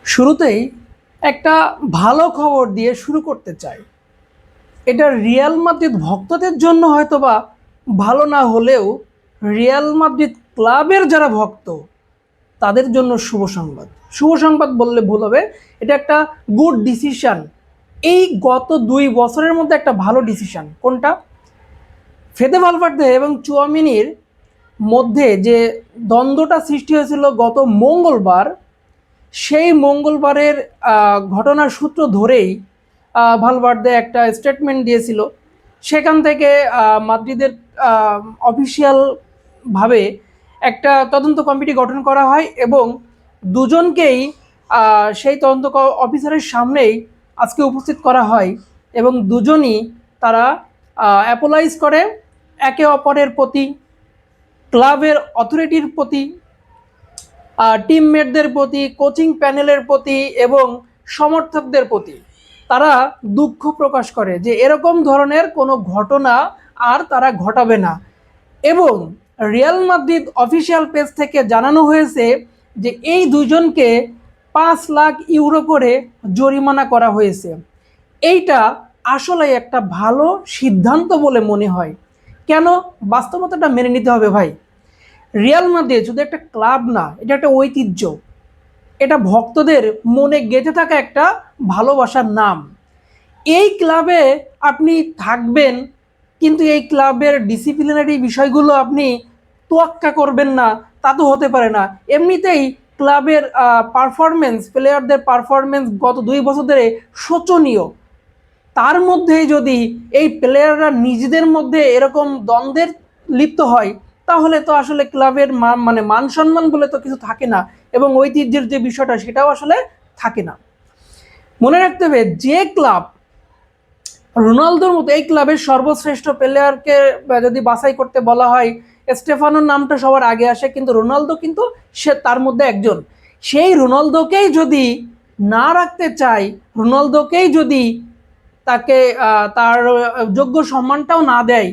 শুরুতেই একটা ভালো খবর দিয়ে শুরু করতে চাই। এটা রিয়াল মাদ্রিদ ভক্তদের জন্য হয়তোবা ভালো না হলেও রিয়াল মাদ্রিদ ক্লাবের যারা ভক্ত তাদের জন্য শুভ সংবাদ। শুভ সংবাদ বললে ভুল হবে, এটা একটা গুড ডিসিশন। এই গত 2 বছরের মধ্যে একটা ভালো ডিসিশন কোনটা? ফেদে ভালভার্দে এবং চুয়ামিনির মধ্যে যে দ্বন্দ্বটা সৃষ্টি হয়েছিল গত মঙ্গলবার, সেই মঙ্গলবারের ঘটনার সূত্র ধরেই ভালভার্দে একটা স্টেটমেন্ট দিয়েছিল। সেখান থেকে মাদ্রিদের অফিসিয়ালভাবে একটা তদন্ত কমিটি গঠন করা হয় এবং দুজনকেই সেই তদন্ত অফিসারের সামনেই আজকে উপস্থিত করা হয় এবং দুজনই তারা অ্যাপোলাইজ করে একে অপরের প্রতি, ক্লাবের অথরিটির প্রতি, টিমমেটদের প্রতি, কোচিং প্যানেলের প্রতি এবং সমর্থকদের প্রতি। তারা দুঃখ প্রকাশ করে যে এরকম ধরনের কোনো ঘটনা আর তারা ঘটাবে না। এবং রিয়াল মাদ্রিদ অফিসিয়াল পেজ থেকে জানানো হয়েছে যে এই দুজনকে 5 লাখ ইউরো করে জরিমানা করা হয়েছে। এইটা আসলে একটা ভালো সিদ্ধান্ত বলে মনে হয়। কেন? বাস্তবতাটা মেনে নিতে হবে ভাই। রিয়াল মাদ্রিদ শুধু একটা ক্লাব না, এটা একটা ঐতিহ্য। এটা ভক্তদের মনে গেঁথে থাকা একটা ভালোবাসার নাম। এই ক্লাবে আপনি থাকবেন, কিন্তু এই ক্লাবের ডিসিপ্লিনারি বিষয়গুলো আপনি তোয়াক্কা করবেন না, তা তো হতে পারে না। এমনিতেই ক্লাবের পারফরমেন্স, প্লেয়ারদের পারফরমেন্স গত 2 বছর ধরে শোচনীয়। তার মধ্যেই যদি এই প্লেয়াররা নিজেদের মধ্যে এরকম দ্বন্দ্বের লিপ্ত হয়, তাহলে তো আসলে ক্লাবের মানে মান সম্মান বলে তো কিছু থাকে না এবং ঐতিহ্যের যে বিষয়টা সেটাও আসলে থাকে না। মনে রাখতে হবে, যে ক্লাব রোনালদোর মতো, এই ক্লাবের সর্বশ্রেষ্ঠ প্লেয়ারকে যদি বাছাই করতে বলা হয়, স্টেফানোর নামটা সবার আগে আসে, কিন্তু রোনালদো কিন্তু সে তার মধ্যে একজন। সেই রোনালদোকেই যদি না রাখতে চাই, রোনালদোকেই যদি তাকে তার যোগ্য সম্মানটাও না দেয়,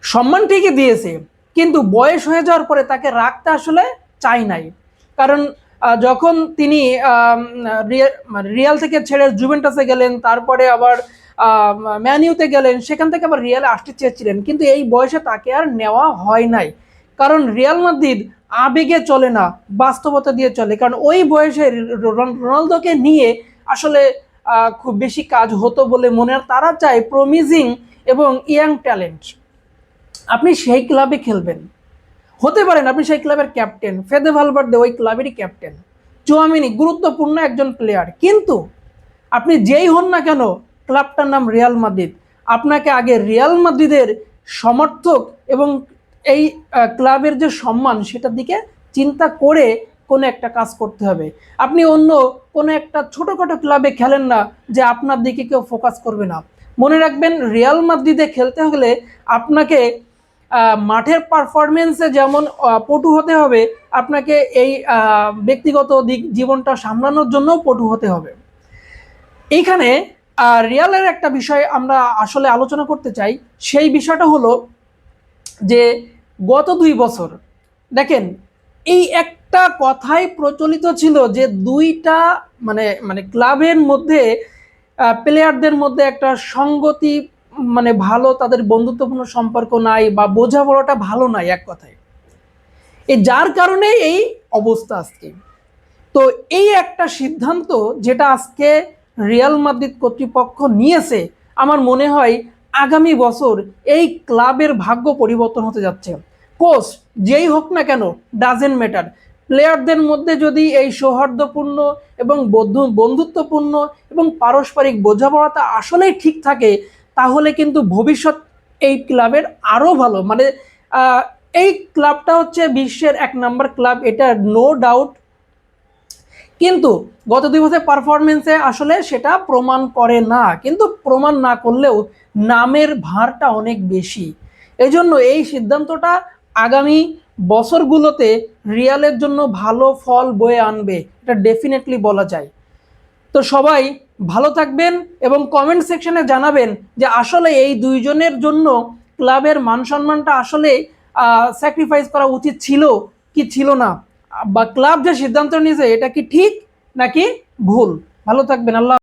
সম্মান ঠিকই দিয়েছে কিন্তু বয়স হয়ে যাওয়ার পরে তাকে রাখতে আসলে চাই নাই। কারণ যখন তিনি রিয়াল থেকে ছেড়ে জুভেন্টাসে গেলেন, তারপরে আবার ম্যানিউতে গেলেন, সেখান থেকে আবার রিয়ালে আসতে চেয়েছিলেন, কিন্তু এই বয়সে তাকে আর নেওয়া হয় নাই। কারণ রিয়াল মাদ্রিদ আবেগে চলে না, বাস্তবতা দিয়ে চলে। কারণ ওই বয়সে রোনালদোকে নিয়ে আসলে খুব বেশি কাজ হতো বলে মনে হয়। তারা চায় প্রমিজিং এবং ইয়াং ট্যালেন্ট। আপনি সেই ক্লাবে খেলবেন, হতে পারেন আপনি সেই ক্লাবের ক্যাপ্টেন। ফেদে ভালভার্দে ওই ক্লাবেরই ক্যাপ্টেন। চুয়ামিনি গুরুত্বপূর্ণ একজন প্লেয়ার, কিন্তু আপনি যেই হন না কেন, ক্লাবটার নাম রিয়াল মাদ্রিদ। আপনাকে আগে রিয়াল মাদ্রিদের সমর্থক এবং এই ক্লাবের যে সম্মান, সেটার দিকে চিন্তা করে কোনো একটা কাজ করতে হবে। আপনি অন্য কোনো একটা ছোটোখাটো ক্লাবে খেলেন না যে আপনার দিকে কেউ ফোকাস করবে না। মনে রাখবেন, রিয়াল মাদ্রিদে খেলতে হলে আপনাকে মাঠের পারফরমেন্সে যেমন পটু হতে হবে, আপনাকে এই ব্যক্তিগত দিক জীবনটা সামলানোর জন্যও পটু হতে হবে। এইখানে রিয়ালের একটা বিষয় আমরা আসলে আলোচনা করতে চাই। সেই বিষয়টা হলো যে গত 2 বছর দেখেন, এই একটা কথাই প্রচলিত ছিল যে দুইটা মানে মানে ক্লাবের মধ্যে প্লেয়ারদের মধ্যে একটা সঙ্গতি, মানে ভালো তাদের বন্ধুত্বপূর্ণ সম্পর্ক নাই বা বোঝাপড়াটা ভালো নাই, এক কথায়। এই যার কারণে এই অবস্থা আজকে। তো এই একটা সিদ্ধান্ত যেটা আজকে রিয়াল মাদ্রিদ কর্তৃপক্ষ নিয়েছে, আমার মনে হয় আগামী বছর এই ক্লাবের ভাগ্য পরিবর্তন হতে যাচ্ছে। কোচ যেই হোক না কেন, ডাজেন্ট ম্যাটার। প্লেয়ারদের মধ্যে যদি এই সৌহার্দ্যপূর্ণ এবং বন্ধুত্বপূর্ণ এবং পারস্পরিক বোঝাপড়াটা আসলেই ঠিক থাকে, তাহলে কিন্তু ভবিষ্যৎ এই ক্লাবের আরও ভালো। মানে এই ক্লাবটা হচ্ছে বিশ্বের 1 নম্বর ক্লাব, এটা নো ডাউট। কিন্তু গত 2 বছর পারফরমেন্সে আসলে সেটা প্রমাণ করে না, কিন্তু প্রমাণ না করলেও নামের ভারটা অনেক বেশি। এই জন্য এই সিদ্ধান্তটা আগামী বছরগুলোতে রিয়ালের জন্য ভালো ফল বয়ে আনবে, এটা ডেফিনেটলি বলা যায়। তো সবাই ভালো থাকবেন এবং কমেন্ট সেকশনে জানাবেন যে আসলে এই দুইজনের জন্য ক্লাবের মান সম্মানটা আসলে স্যাক্রিফাইস করা উচিত ছিল কি ছিল না, বা ক্লাব যে সিদ্ধান্ত নিয়েছে এটা কি ঠিক নাকি ভুল? ভালো থাকবেন। আল্লাহ